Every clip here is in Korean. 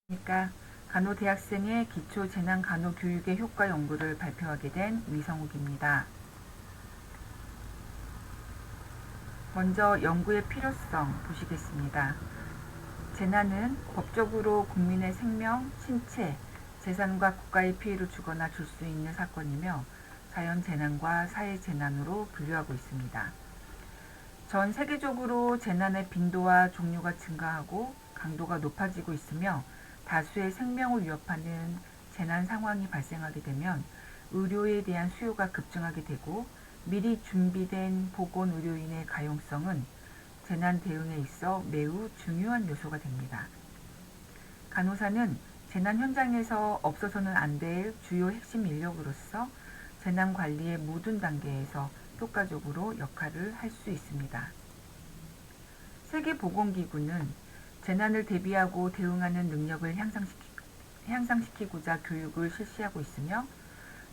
그러니까 간호대학생의 기초 재난간호교육의 효과 연구를 발표하게 된 위성욱입니다. 먼저 연구의 필요성 보시겠습니다. 재난은 법적으로 국민의 생명, 신체, 재산과 국가의 피해를 주거나 줄 수 있는 사건이며 자연재난과 사회재난으로 분류하고 있습니다. 전 세계적으로 재난의 빈도와 종류가 증가하고 강도가 높아지고 있으며 다수의 생명을 위협하는 재난 상황이 발생하게 되면 의료에 대한 수요가 급증하게 되고 미리 준비된 보건의료인의 가용성은 재난 대응에 있어 매우 중요한 요소가 됩니다. 간호사는 재난 현장에서 없어서는 안 될 주요 핵심 인력으로서 재난 관리의 모든 단계에서 효과적으로 역할을 할 수 있습니다. 세계보건기구는 재난을 대비하고 대응하는 능력을 향상시키고자 교육을 실시하고 있으며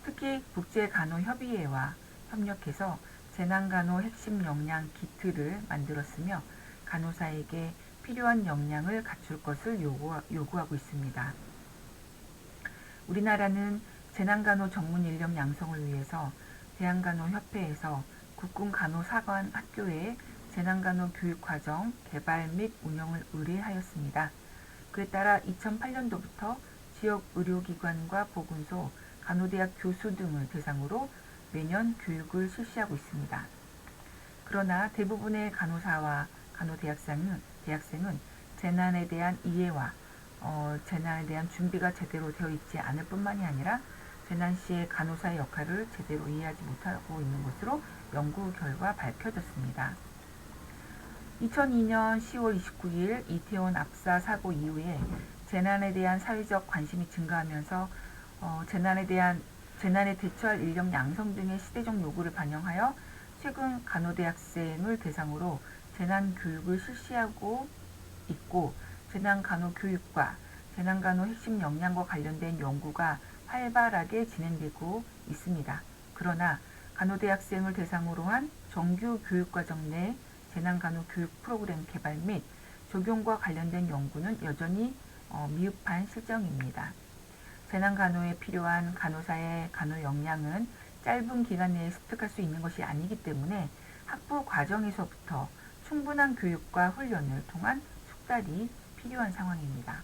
특히 국제간호협의회와 협력해서 재난간호 핵심 역량 키트를 만들었으며 간호사에게 필요한 역량을 갖출 것을 요구하고 있습니다. 우리나라는 재난간호 전문 인력 양성을 위해서 대한간호협회에서 국군간호사관 학교에 재난간호 교육과정 개발 및 운영을 의뢰하였습니다. 그에 따라 2008년도부터 지역 의료기관과 보건소, 간호대학 교수 등을 대상으로 매년 교육을 실시하고 있습니다. 그러나 대부분의 간호사와 간호대학생은 재난에 대한 이해와 재난에 대한 준비가 제대로 되어 있지 않을 뿐만이 아니라 재난 시의 간호사의 역할을 제대로 이해하지 못하고 있는 것으로 연구 결과 밝혀졌습니다. 2002년 10월 29일 이태원 압사 사고 이후에 재난에 대한 사회적 관심이 증가하면서 재난에 대처할 인력 양성 등의 시대적 요구를 반영하여 최근 간호대학생을 대상으로 재난교육을 실시하고 있고 재난간호교육과 재난간호 핵심 역량과 관련된 연구가 활발하게 진행되고 있습니다. 그러나 간호대학생을 대상으로 한 정규 교육과정 내 재난간호 교육 프로그램 개발 및 적용과 관련된 연구는 여전히 미흡한 실정입니다. 재난간호에 필요한 간호사의 간호 역량은 짧은 기간 내에 습득할 수 있는 것이 아니기 때문에 학부 과정에서부터 충분한 교육과 훈련을 통한 숙달이 필요한 상황입니다.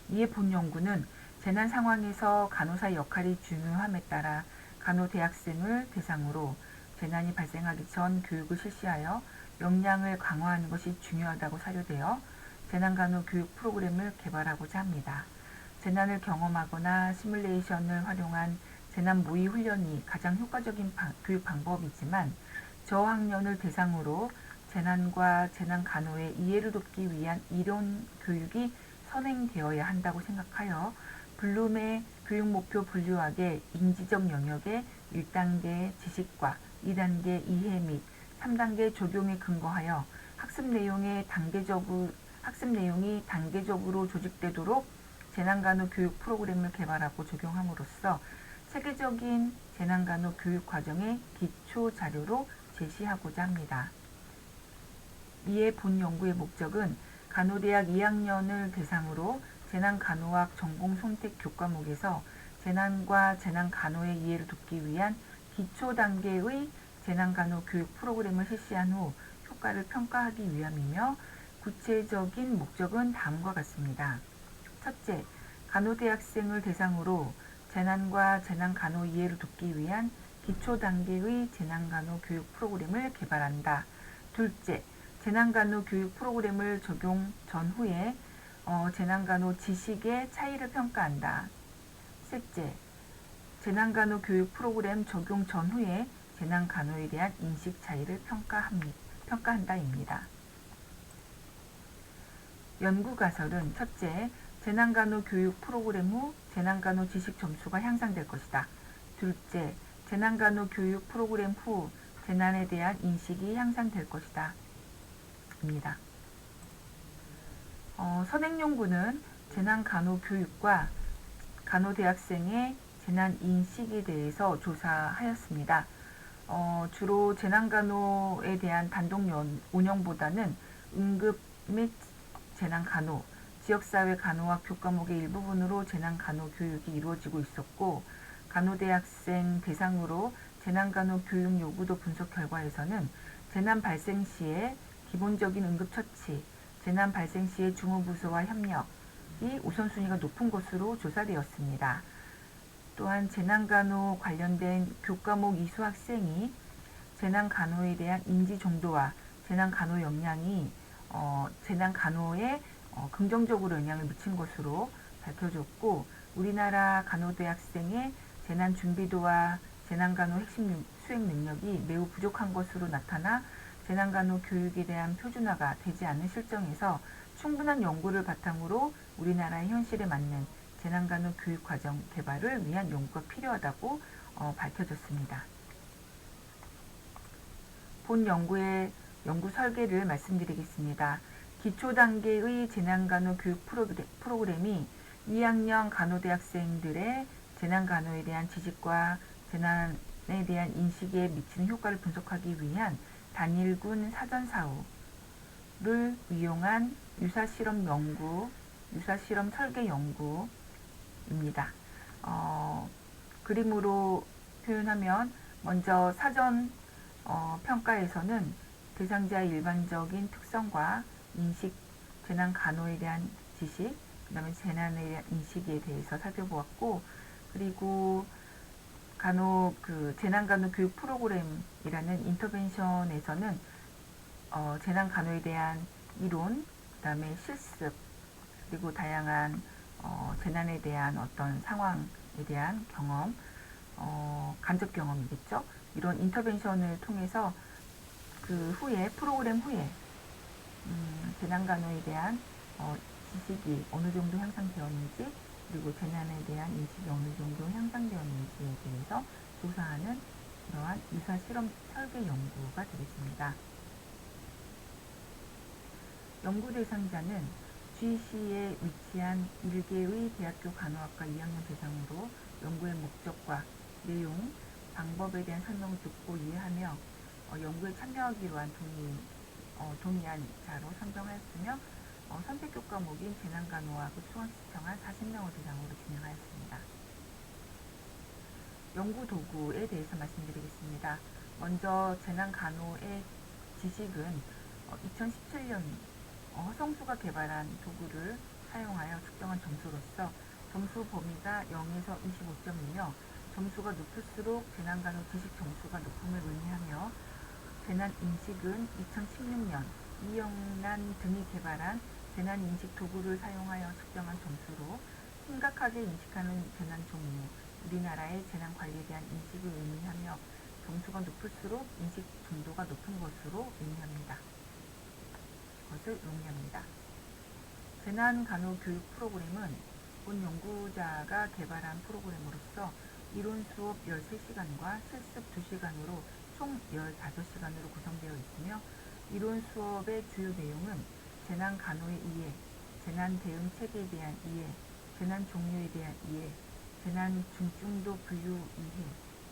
이에 본 연구는 재난 상황에서 간호사의 역할이 중요함에 따라 간호대학생을 대상으로 재난이 발생하기 전 교육을 실시하여 역량을 강화하는 것이 중요하다고 사료되어 재난간호 교육 프로그램을 개발하고자 합니다. 재난을 경험하거나 시뮬레이션을 활용한 재난 모의 훈련이 가장 효과적인 교육 방법이지만 저학년을 대상으로 재난과 재난간호의 이해를 돕기 위한 이론 교육이 선행되어야 한다고 생각하여 블룸의 교육 목표 분류학의 인지적 영역의 1단계 지식과 2단계 이해 및 3단계 적용에 근거하여 학습 내용이 단계적으로 조직되도록 재난간호 교육 프로그램을 개발하고 적용함으로써 세계적인 재난간호 교육 과정의 기초 자료로 제시하고자 합니다. 이에 본 연구의 목적은 간호대학 2학년을 대상으로 재난간호학 전공 선택 교과목에서 재난과 재난간호의 이해를 돕기 위한 기초 단계의 재난간호 교육 프로그램을 실시한 후 효과를 평가하기 위함이며 구체적인 목적은 다음과 같습니다. 첫째, 간호대학생을 대상으로 재난과 재난간호 이해를 돕기 위한 기초 단계의 재난간호 교육 프로그램을 개발한다. 둘째, 재난간호 교육 프로그램을 적용 전후에 재난간호 지식의 차이를 평가한다. 셋째, 재난간호 교육 프로그램 적용 전후에 재난간호에 대한 인식 차이를 평가한다입니다. 연구 가설은 첫째, 재난간호 교육 프로그램 후 재난간호 지식 점수가 향상될 것이다. 둘째, 재난간호 교육 프로그램 후 재난에 대한 인식이 향상될 것이다. 입니다. 선행연구는 재난간호 교육과 간호대학생의 재난 인식에 대해서 조사하였습니다. 주로 재난간호에 대한 단독 운영보다는 응급 및 재난간호, 지역사회 간호학 교과목의 일부분으로 재난간호 교육이 이루어지고 있었고, 간호대학생 대상으로 재난간호 교육 요구도 분석 결과에서는 재난 발생 시에 기본적인 응급처치, 재난 발생 시의 주무부서와 협력이 우선순위가 높은 것으로 조사되었습니다. 또한 재난간호 관련된 교과목 이수 학생이 재난간호에 대한 인지 정도와 재난간호 역량이 재난간호에 긍정적으로 영향을 미친 것으로 밝혀졌고, 우리나라 간호대학생의 재난 준비도와 재난간호 핵심 수행 능력이 매우 부족한 것으로 나타나 재난간호 교육에 대한 표준화가 되지 않는 실정에서 충분한 연구를 바탕으로 우리나라의 현실에 맞는 재난간호 교육 과정 개발을 위한 연구가 필요하다고 밝혀졌습니다. 본 연구의 연구 설계를 말씀드리겠습니다. 기초 단계의 재난간호 교육 프로그램이 2학년 간호대학생들의 재난간호에 대한 지식과 재난에 대한 인식에 미치는 효과를 분석하기 위한 단일군 사전사후를 이용한 유사실험 설계 연구입니다. 그림으로 표현하면 먼저 사전 평가에서는 대상자의 일반적인 특성과 인식, 재난간호에 대한 지식, 그 다음에 재난에 대한 인식에 대해서 살펴보았고, 그리고 재난간호 교육 프로그램이라는 인터벤션에서는 재난간호에 대한 이론, 그 다음에 실습, 그리고 다양한 재난에 대한 어떤 상황에 대한 경험, 간접 경험이겠죠. 이런 인터벤션을 통해서 프로그램 후에 재난간호에 대한 지식이 어느 정도 향상되었는지, 그리고 재난에 대한 인식이 어느 정도 향상되었는지에 대해서 조사하는 그러한 유사 실험 설계 연구가 되겠습니다. 연구 대상자는 GC에 위치한 1개의 대학교 간호학과 2학년 대상으로 연구의 목적과 내용, 방법에 대한 설명을 듣고 이해하며 연구에 참여하기로 한 동의한 자로 선정하였으며 선택 교과목인 재난간호학을 수강 신청한 40명을 대상으로 진행하였습니다. 연구 도구에 대해서 말씀드리겠습니다. 먼저 재난간호의 지식은 2017년 허성수가 개발한 도구를 사용하여 측정한 점수로서 점수 범위가 0에서 25점이며 점수가 높을수록 재난간호 지식 점수가 높음을 의미하며, 재난인식은 2016년 이영란 등이 개발한 재난인식 도구를 사용하여 측정한 점수로 심각하게 인식하는 재난 종류, 우리나라의 재난관리에 대한 인식을 의미하며 점수가 높을수록 인식 정도가 높은 것으로 의미합니다. 재난간호 교육 프로그램은 본 연구자가 개발한 프로그램으로서 이론 수업 13시간과 실습 2시간으로 총 15시간으로 구성되어 있으며, 이론 수업의 주요 내용은 재난간호의 이해, 재난 대응 체계에 대한 이해, 재난 종류에 대한 이해, 재난 중증도 분류 이해,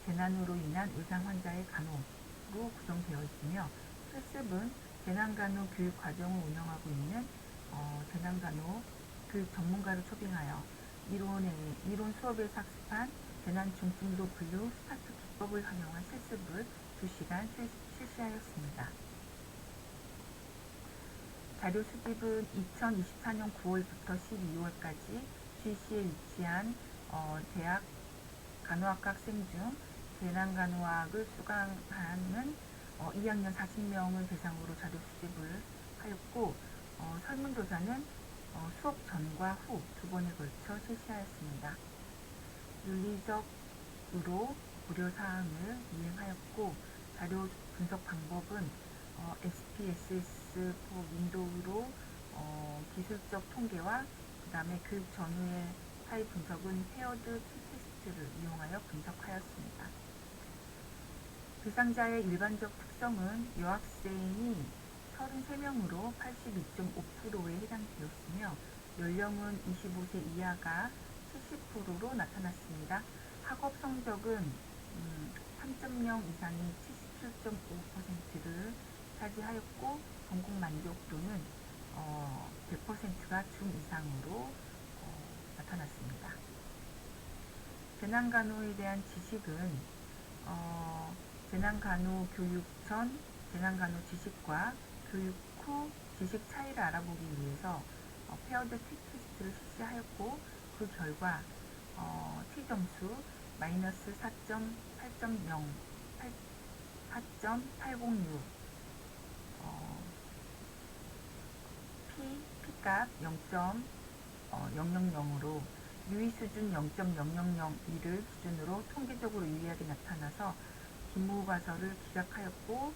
재난으로 인한 의상 환자의 간호로 구성되어 있으며, 실습은 재난간호 교육 과정을 운영하고 있는 재난간호 교육 전문가를 초빙하여 이론 수업에서 학습한 재난 중증도 분류 스타트 기법을 활용한 실습을 2시간 실시하였습니다. 자료 수집은 2024년 9월부터 12월까지 GC에 위치한 대학 간호학과 학생 중 재난간호학을 수강하는 2학년 40명을 대상으로 자료 수집을 하였고, 설문조사는 수업 전과 후 2번에 걸쳐 실시하였습니다. 윤리적으로 고려사항을 이행하였고, 자료 분석 방법은 SPSS 윈도우로 기술적 통계와 그 다음에 교육 전후의 파일 분석은 페어드 T-테스트를 이용하여 분석하였습니다. 대상자의 일반적 특성은 여학생이 33명으로 82.5%에 해당되었으며, 연령은 25세 이하가 70%로 나타났습니다. 학업 성적은 3.0 이상이 77.5%를 차지하였고, 전공 만족도는 100%가 중 이상으로 나타났습니다. 재난간호에 대한 지식은 재난간호 교육 전 재난간호 지식과 교육 후 지식 차이를 알아보기 위해서 페어드 T 테스트를 실시하였고 그 결과 T점수 마이너스 4.806 P값 0.000으로 유의수준 0.0002를 기준으로 통계적으로 유의하게 나타나서 기무가설을 기각하였고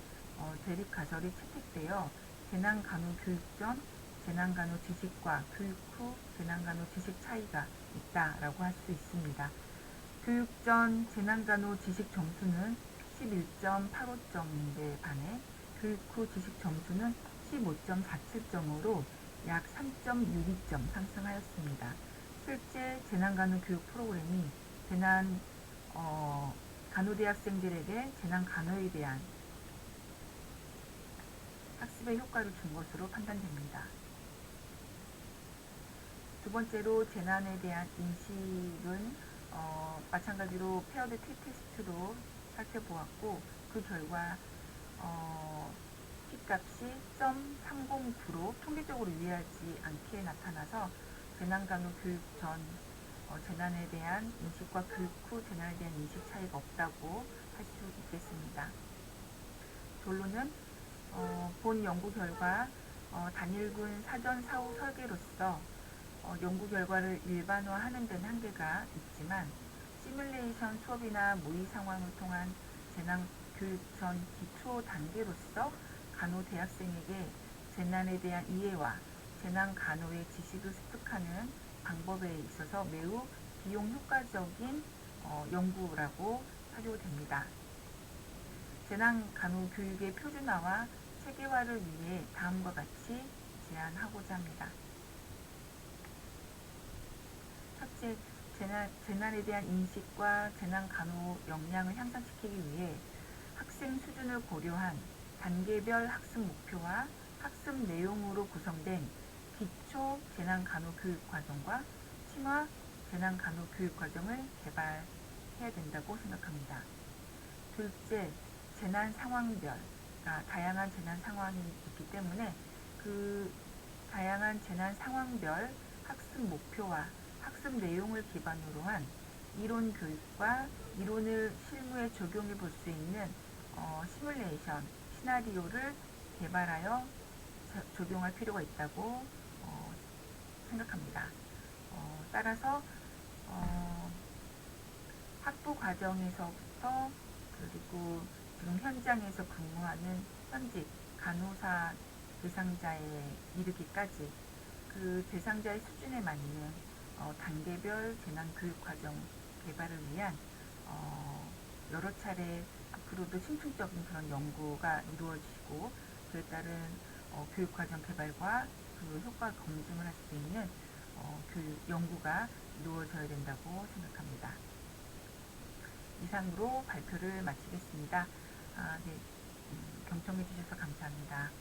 대립가설이 채택되어 재난간호 교육 전 재난간호 지식과 교육 후 재난간호 지식 차이가 있다라고 할 수 있습니다. 교육 전 재난간호 지식 점수는 11.85점인데 반해 교육 후 지식 점수는 15.47점으로 약 3.62점 상승하였습니다. 실제 재난간호 교육 프로그램이 간호대학생들에게 재난간호에 대한 학습의 효과를 준 것으로 판단됩니다. 두 번째로 재난에 대한 인식은 마찬가지로 페어드 T 테스트로 살펴보았고 그 결과 P값이 0.309로 통계적으로 유의하지 않게 나타나서 재난간호 교육 전 재난에 대한 인식과 교육 후 재난에 대한 인식 차이가 없다고 할 수 있겠습니다. 결론은 본 연구 결과 단일군 사전 사후 설계로서 연구 결과를 일반화하는 데는 한계가 있지만 시뮬레이션 수업이나 모의 상황을 통한 재난 교육 전 기초 단계로서 간호 대학생에게 재난에 대한 이해와 재난 간호의 지식을 습득하는 방법에 있어서 매우 비용 효과적인 연구라고 사료됩니다. 재난 간호 교육의 표준화와 체계화를 위해 다음과 같이 제안하고자 합니다. 첫째, 재난에 대한 인식과 재난 간호 역량을 향상시키기 위해 학생 수준을 고려한 단계별 학습 목표와 학습 내용으로 구성된 기초 재난 간호 교육 과정과 심화 재난 간호 교육 과정을 개발해야 된다고 생각합니다. 둘째, 재난 상황별, 다양한 재난 상황이 있기 때문에 그 다양한 재난 상황별 학습 목표와 학습 내용을 기반으로 한 이론 교육과 이론을 실무에 적용해 볼 수 있는 시뮬레이션, 시나리오를 개발하여 적용할 필요가 있다고 생각합니다. 따라서 학부 과정에서부터 그리고 지금 현장에서 근무하는 현직 간호사 대상자에 이르기까지 그 대상자의 수준에 맞는 단계별 재난교육과정 개발을 위한 여러 차례 앞으로도 심층적인 그런 연구가 이루어지고 그에 따른 교육과정 개발과 그 효과 검증을 할 수 있는 교육 연구가 이루어져야 된다고 생각합니다. 이상으로 발표를 마치겠습니다. 네, 경청해 주셔서 감사합니다.